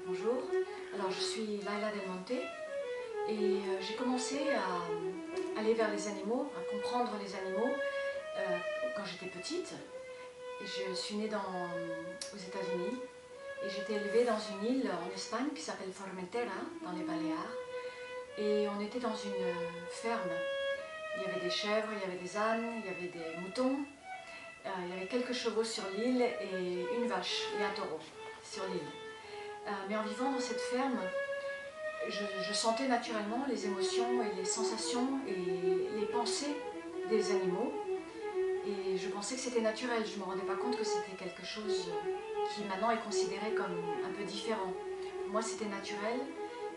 Bonjour, alors je suis Laila Del Monte et j'ai commencé à aller vers les animaux, à comprendre les animaux quand j'étais petite. Je suis née aux États-Unis et j'étais élevée dans une île en Espagne qui s'appelle Formentera, dans les Baléares. Et on était dans une ferme. Il y avait des chèvres, il y avait des ânes, il y avait des moutons, il y avait quelques chevaux sur l'île et une vache et un taureau sur l'île. Mais en vivant dans cette ferme, je sentais naturellement les émotions et les sensations et les pensées des animaux. Et je pensais que c'était naturel, je ne me rendais pas compte que c'était quelque chose qui maintenant est considéré comme un peu différent. Pour moi c'était naturel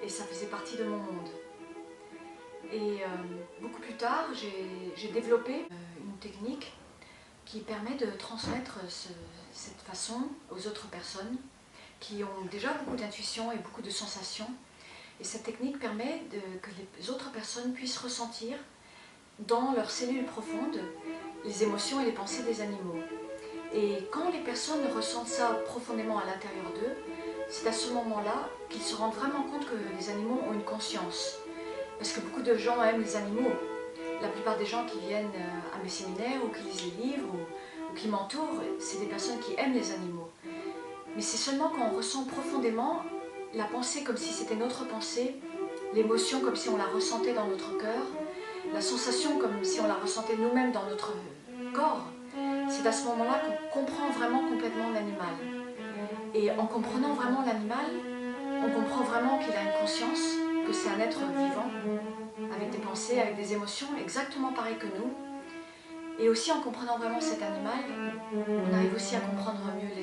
et ça faisait partie de mon monde. Et beaucoup plus tard, j'ai développé une technique qui permet de transmettre cette façon aux autres personnes qui ont déjà beaucoup d'intuition et beaucoup de sensations. Et cette technique permet que les autres personnes puissent ressentir dans leurs cellules profondes les émotions et les pensées des animaux. Et quand les personnes ressentent ça profondément à l'intérieur d'eux, c'est à ce moment-là qu'ils se rendent vraiment compte que les animaux ont une conscience. Parce que beaucoup de gens aiment les animaux. La plupart des gens qui viennent à mes séminaires ou qui lisent les livres ou qui m'entourent, c'est des personnes qui aiment les animaux. Mais c'est seulement quand on ressent profondément la pensée comme si c'était notre pensée, l'émotion comme si on la ressentait dans notre cœur, la sensation comme si on la ressentait nous-mêmes dans notre corps, c'est à ce moment-là qu'on comprend vraiment complètement l'animal. Et en comprenant vraiment l'animal, on comprend vraiment qu'il a une conscience, que c'est un être vivant, avec des pensées, avec des émotions, exactement pareil que nous. Et aussi en comprenant vraiment cet animal, on arrive aussi à comprendre mieux les